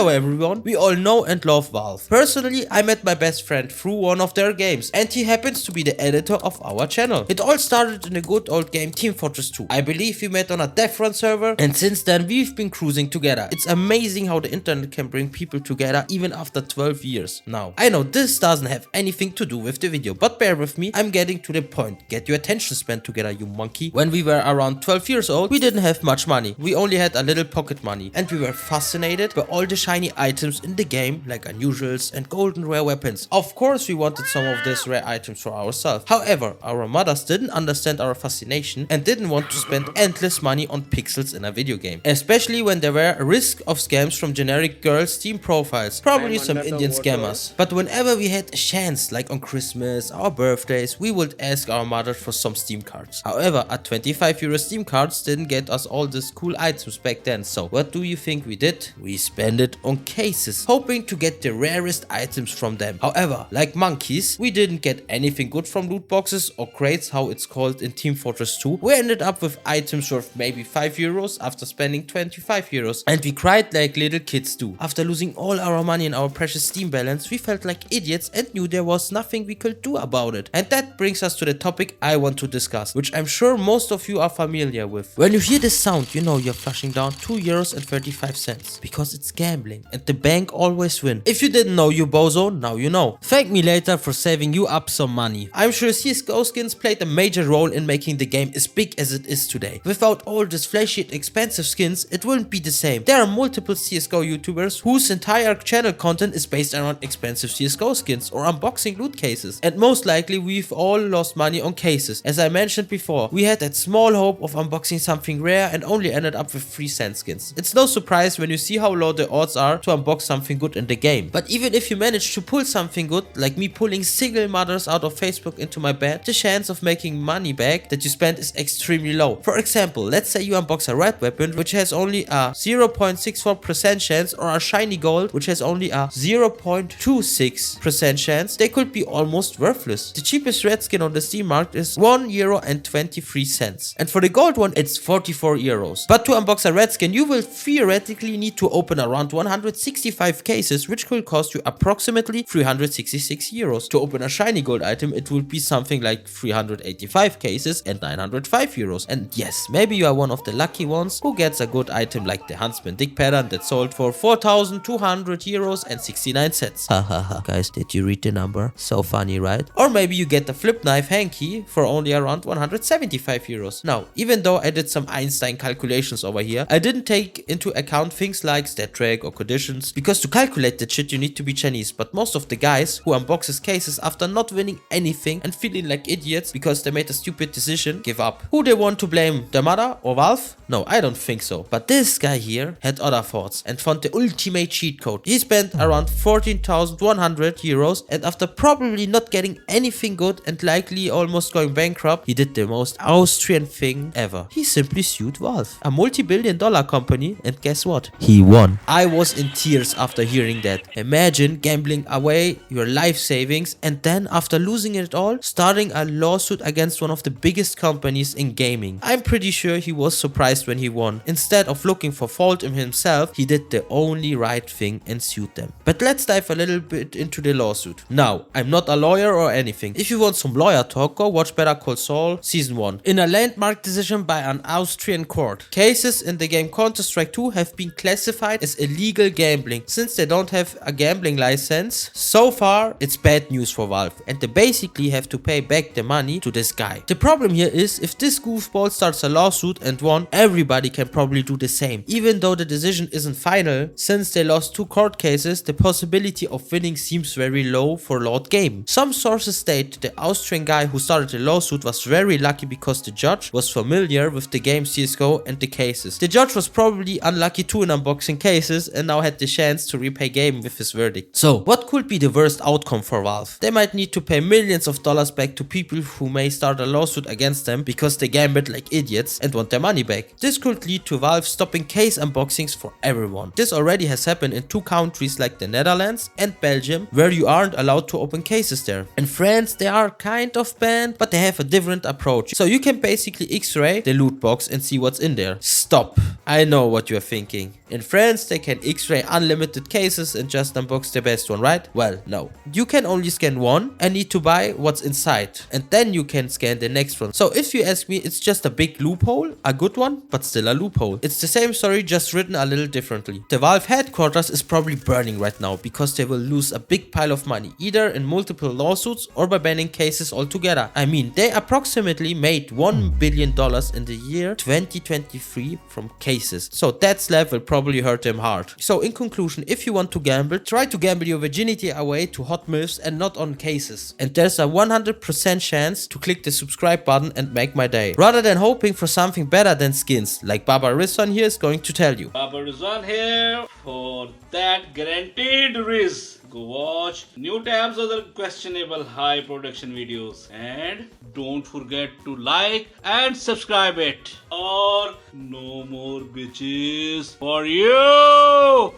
Hello everyone, we all know and love Valve. Personally, I met my best friend through one of their games and he happens to be the editor of our channel. It all started in a good old game Team Fortress 2. I believe we met on a dev run server and since then we've been cruising together. It's amazing how the internet can bring people together even after 12 years. Now, I know this doesn't have anything to do with the video, but bear with me, I'm getting to the point. Get your attention span together, you monkey. When we were around 12 years old, we didn't have much money. We only had a little pocket money and we were fascinated by all the shiny items in the game like unusuals and golden rare weapons. Of course we wanted some of these rare items for ourselves. However, our mothers didn't understand our fascination and didn't want to spend endless money on pixels in a video game. Especially when there were a risk of scams from generic girl Steam profiles, probably some Indian scammers. But whenever we had a chance, like on Christmas or birthdays, we would ask our mother for some Steam cards. However, a 25 euro Steam cards didn't get us all these cool items back then, so what do you think we did? We spent it on cases, hoping to get the rarest items from them. However, like monkeys, we didn't get anything good from loot boxes or crates, how it's called in Team Fortress 2. We ended up with items worth maybe 5 euros after spending 25 euros. And we cried like little kids do. After losing all our money in our precious Steam balance, we felt like idiots and knew there was nothing we could do about it. And that brings us to the topic I want to discuss, which I'm sure most of you are familiar with. When you hear this sound, you know you're flushing down 2 euros and 35 cents. Because it's gambling and the bank always win. If you didn't know, you bozo, now you know. Thank me later for saving you up some money. I'm sure CSGO skins played a major role in making the game as big as it is today. Without all these flashy and expensive skins, it wouldn't be the same. There are multiple CSGO YouTubers whose entire channel content is based around expensive CSGO skins or unboxing loot cases. And most likely we've all lost money on cases. As I mentioned before, we had that small hope of unboxing something rare and only ended up with 3-cent skins. It's no surprise when you see how low the odds are to unbox something good in the game. But even if you manage to pull something good, like me pulling single mothers out of Facebook into my bed, the chance of making money back that you spent is extremely low. For example, let's say you unbox a red weapon which has only a 0.64% chance or a shiny gold which has only a 0.26% chance, they could be almost worthless. The cheapest red skin on the Steam market is 1 euro and 23 cents. And for the gold one it's 44 euros. But to unbox a red skin you will theoretically need to open around 165 cases which will cost you approximately 366 euros. To open a shiny gold item it will be something like 385 cases and 905 euros. And yes, maybe you are one of the lucky ones who gets a good item like the Huntsman Dick pattern that sold for 4,200 euros and 69 cents. Hahaha. Guys, did you read the number? So funny, right? Or maybe you get the flip knife hanky for only around 175 euros. Now, even though I did some Einstein calculations over here, I didn't take into account things like stat track or conditions, because to calculate that shit you need to be Chinese. But most of the guys who unboxes cases after not winning anything and feeling like idiots because they made a stupid decision, give up. Who they want to blame? Their mother or Valve? No, I don't think so. But this guy here had other thoughts and found the ultimate cheat code. He spent around 14,100 euros and after probably not getting anything good and likely almost going bankrupt, he did the most Austrian thing ever. He simply sued Valve, a multi-billion-dollar company, and guess what? He won. I was in tears after hearing that. Imagine gambling away your life savings and then after losing it all, starting a lawsuit against one of the biggest companies in gaming. I'm pretty sure he was surprised when he won. Instead of looking for fault in himself, he did the only right thing and sued them. But let's dive a little bit into the lawsuit. Now, I'm not a lawyer or anything. If you want some lawyer talk, go watch Better Call Saul Season 1. In a landmark decision by an Austrian court, cases in the game Counter-Strike 2 have been classified as illegal gambling since they don't have a gambling license. So far, it's bad news for Valve and they basically have to pay back the money to this guy. The problem here is if this goofball starts a lawsuit and won, everybody can probably do the same. Even though the decision isn't final, since they lost 2 court cases, the possibility of winning seems very low for Lord Game. Some sources state the Austrian guy who started the lawsuit was very lucky because the judge was familiar with the game CSGO and the cases. The judge was probably unlucky too in unboxing cases and now had the chance to repay Game with his verdict. So, what could be the worst outcome for Valve? They might need to pay millions of dollars back to people who may start a lawsuit against them because they gambled like idiots and want their money back. This could lead to Valve stopping case unboxings for everyone. This already has happened in 2 countries like the Netherlands and Belgium, where you aren't allowed to open cases there. In France they are kind of banned, but they have a different approach. So you can basically x-ray the loot box and see what's in there. Stop. I know what you're thinking. In France they can X-ray unlimited cases and just unbox the best one, right? Well, no. You can only scan one and need to buy what's inside, and then you can scan the next one. So if you ask me, it's just a big loophole, a good one, but still a loophole. It's the same story, just written a little differently. The Valve headquarters is probably burning right now because they will lose a big pile of money, either in multiple lawsuits or by banning cases altogether. I mean, they approximately made $1 billion in the year 2023 from cases. So that slap will probably hurt them hard. So in conclusion, if you want to gamble, try to gamble your virginity away to hot milfs and not on cases. And there's a 100% chance to click the subscribe button and make my day. Rather than hoping for something better than skins, like Baba Rizwan here is going to tell you. Baba Rizwan here for that guaranteed riz. Go watch new tabs other questionable high production videos and don't forget to like and subscribe it or no more bitches for you.